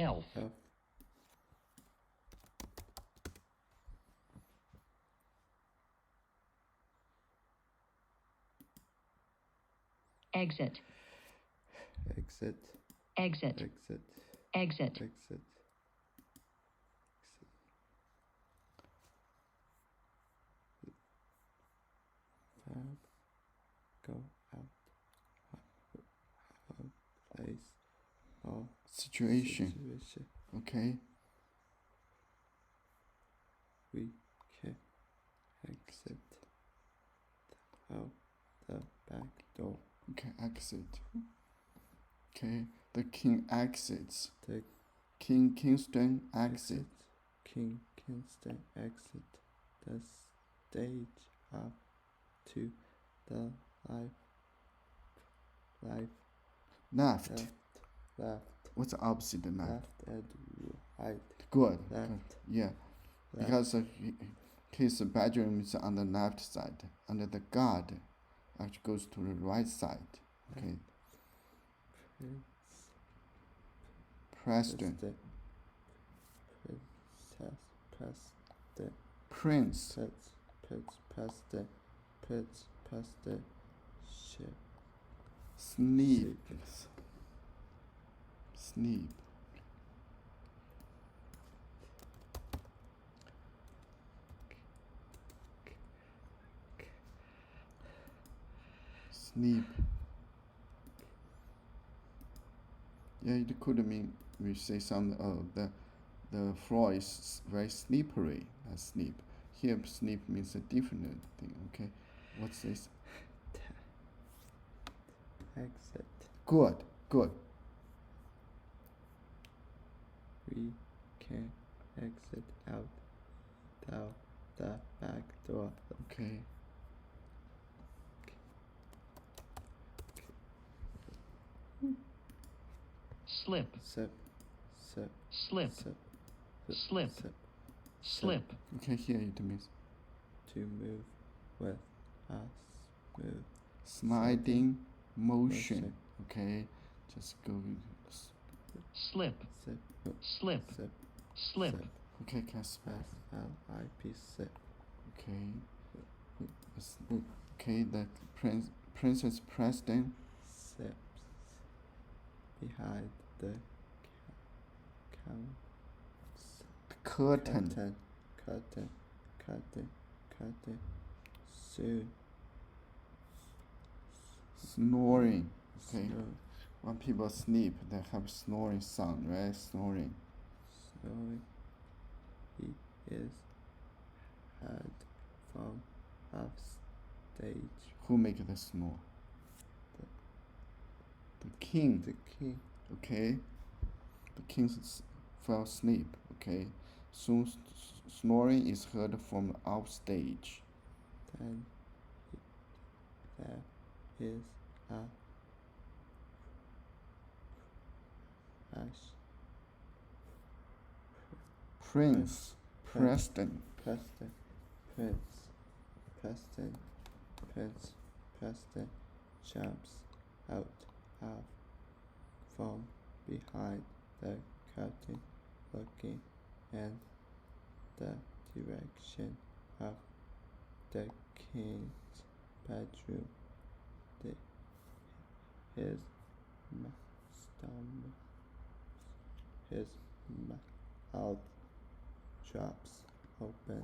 Elf. Exit. Exit. Exit. Exit. Exit. Exit. Verb. Go out. Place. Or Situation. Okay. We can exit out the back door. Okay, exit. Okay, the king exits. The Kingston exit. Kingston exit the stage up to the Left. Left. What's the opposite of left? Left and right. Good. Left. Good. Yeah. Left. Because his bedroom is on the left side, and the guard actually goes to the right side. Okay. Preston. Prince. Sleep. Sleep. Sleep. Yeah, it could mean we say something. Oh, the floor is very slippery. That's sleep. Here, sleep means a different thing. Okay, what's this? Exit. Good. Good. We can exit out the back door. Okay. Slip. Sip. Slip. Slip. Slip. Okay, here it means To move with us. Move. sliding motion. Okay, just go. Slip. Sip. Slip. Sip. Slip. Okay, can spell. S-L-I-P. Sip. Okay. Okay, the Princess Preston Sips. Behind the curtain. Curtain. Soon. Snoring. Okay. Snow. When people sleep, they have snoring sound, right? Snoring. He is heard from off stage. Who make the snore? The king. The king. Okay. The king fell asleep. Okay. Soon snoring is heard from off stage. Then there is a flash. Prince Preston. Preston jumps out from behind the curtain, looking in the direction of the king's bedroom. His mouth drops open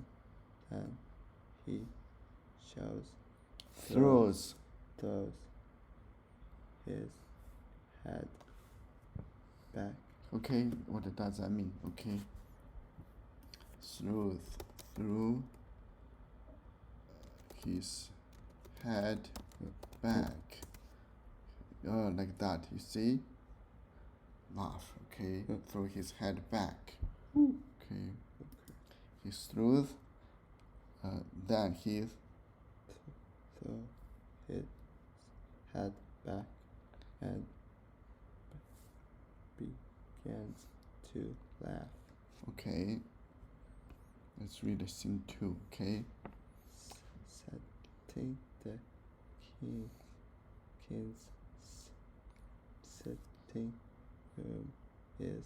and he throws his head back. Okay, what does that mean? Okay. Through his head back. Oh, like that, you see? Laugh, okay? Throw his head back. Okay. He threw, then he throw his head back and begins to laugh. Okay. Let's read the scene 2, okay? Setting the king's sitting room is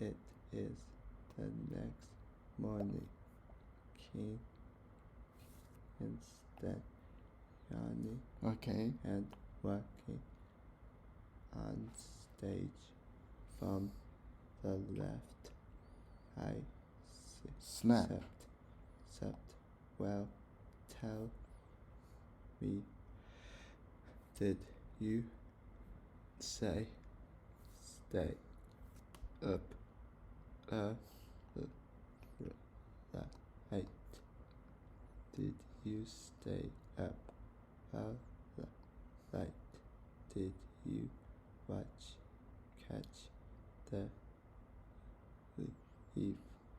It is the next morning. King instead yawning Okay. and walking on stage from the left. I Snap. Except, well, tell me, did you say stay up late? Did you stay up late? Did you catch the thief?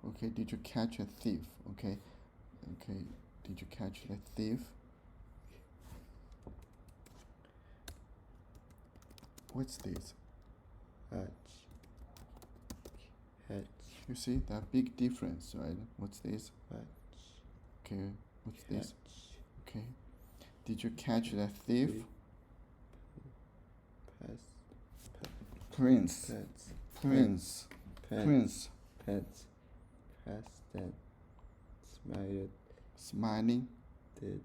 Okay, did you catch a thief? Okay. Okay, did you catch the thief? What's this? Catch. You see that big difference, right? What's this? Okay, what's this? Okay. Did you catch the thief? Prince. Prince. Prince. Prince. President. Smiled. Smiling. Did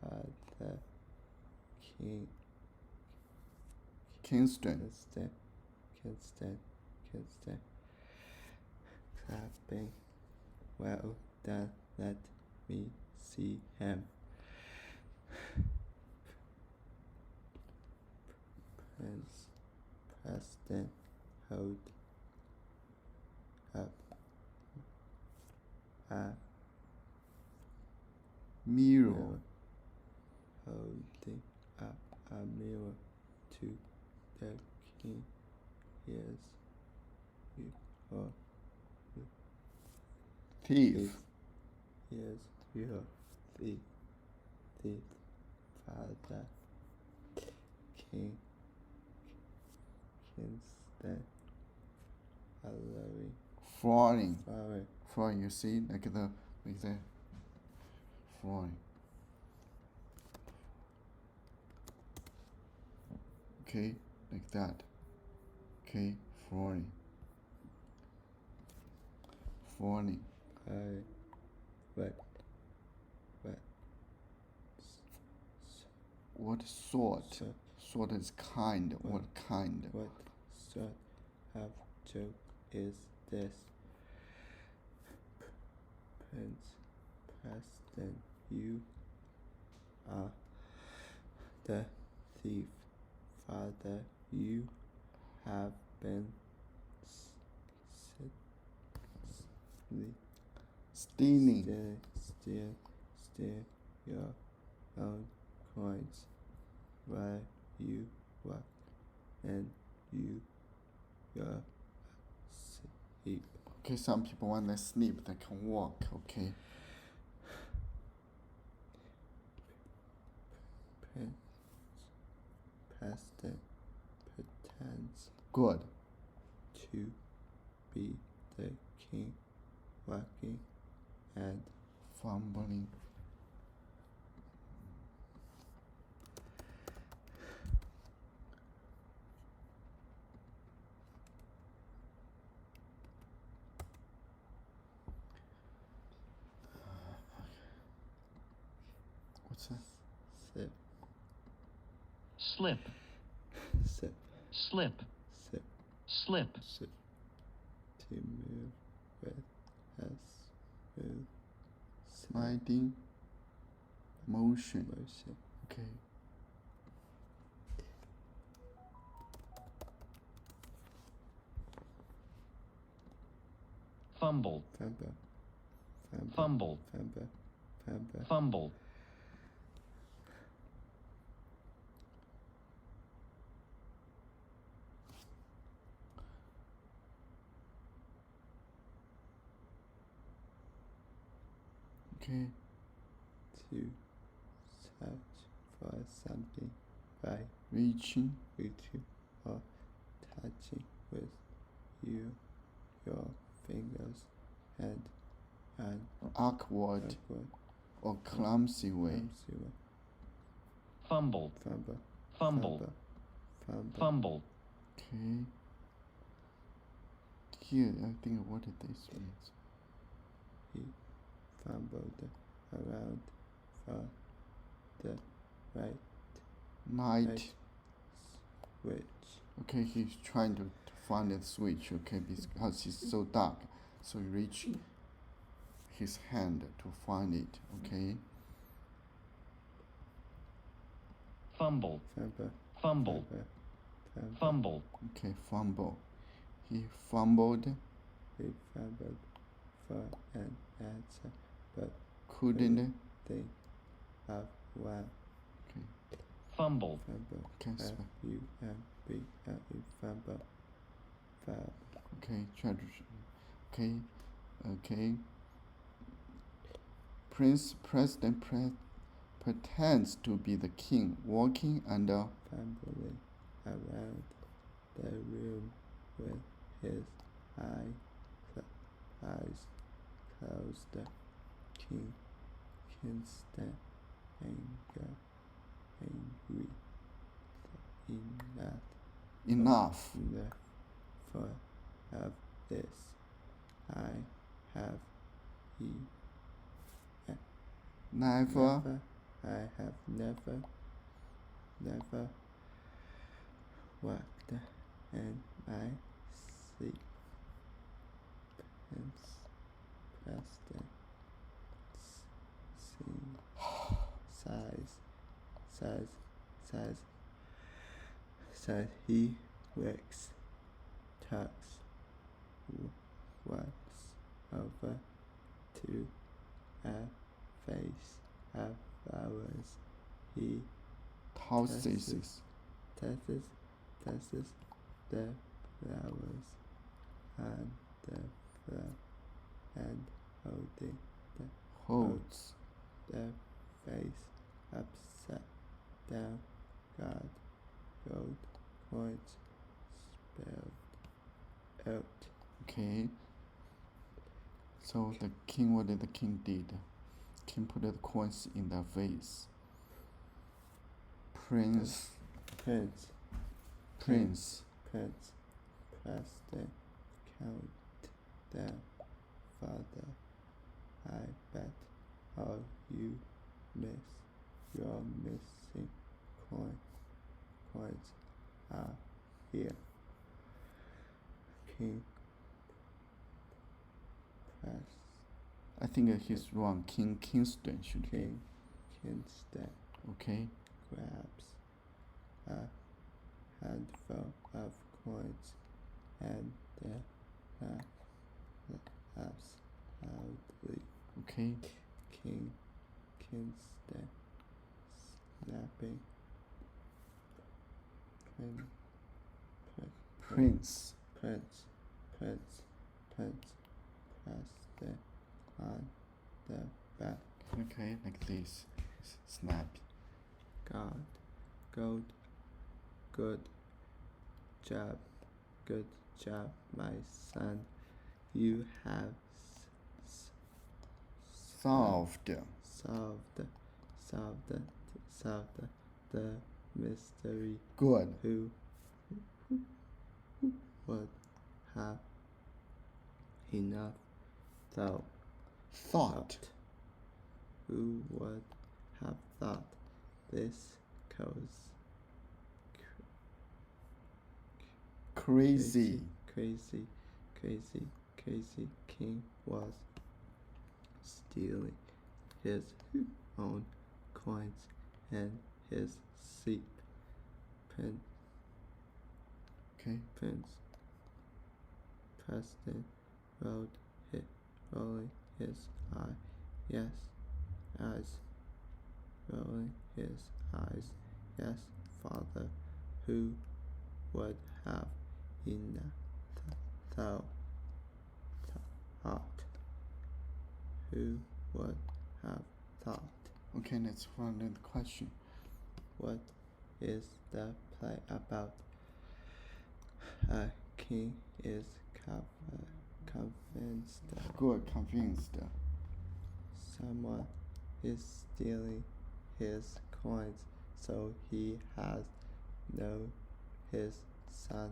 Father King. Kingston. Kingston. Clapping. Well done. Let me see him. President hold up a Mirror. holding up a mirror to the king. Yes, you are Thief. yes, you are the Father King. Kingston following Flying. flower. Flying, you see? Like that. Flying. Okay, like that. Okay, flying. Flying. What What sort? So- Sort is kind. What kind? what sort of joke is this? Preston, you are the thief. Father, you have been Stealing. steal your own coins while you walk and you're asleep. Okay, some people when they sleep they can walk, okay. Preston pretends Good. to be the king, walking and Fumbling. What's that? Slip. sip, Slip. sip, Slip. sip, to move with a smooth Sliding. Motion. motion. Okay. Fumble. Fumble, Fumble. Fumble. Okay. to search for something by Reaching. reaching or touching with your fingers and an Awkward awkward or clumsy way. clumsy way. Fumble. Fumble, Fumble. fumble, Fumble. Okay. here, I think what this means. He fumbled around for the right Night. switch. Okay, he's trying to find the switch, okay, because it's so dark. So he reach his hand to find it, okay? Fumble. Fumble. Fumble. Fumble. Fumble. Okay, fumble. He fumbled, He fumbled for an answer, but couldn't. think of one. Okay, Fumble. Fumble. okay, F-U-M-B-L-E. Fumble. Fumble. okay, try to, okay, okay. President pretends to be the king, walking under. Fumbling around the room with his eyes closed. King stand angry. Enough. Enough for of this. I have Never. I have never walked in my sleep. President says he works, talks, walks over to a face of flowers. He Tosses. tosses the flowers on the floor and Holds. the face upside down. Gold coins spilled out. Okay. So the king, what did the king did? King put the coins in the vase. Prince. Prince pressed the countdown. Father, I bet all you your missing coins are here. King press I think he's wrong. King Kingston should be. King Kingston Okay. grabs a handful of coins and laughs loudly. Okay. King Kingston snapping Prince. Prince pressed on the back. Okay, like this. Snap. Good job, my son. You have Solved. solved the mystery. Good. Who would have enough Thought. Who would have thought this cause Crazy. crazy king was stealing his own coins and his sleep. Okay. Prince Preston rolling his yes, father, who would have enough thought? Who would have thought? Okay, let's find the question. What is the play about? A king is convinced Good. Convinced. someone is stealing his coins, so he has known his son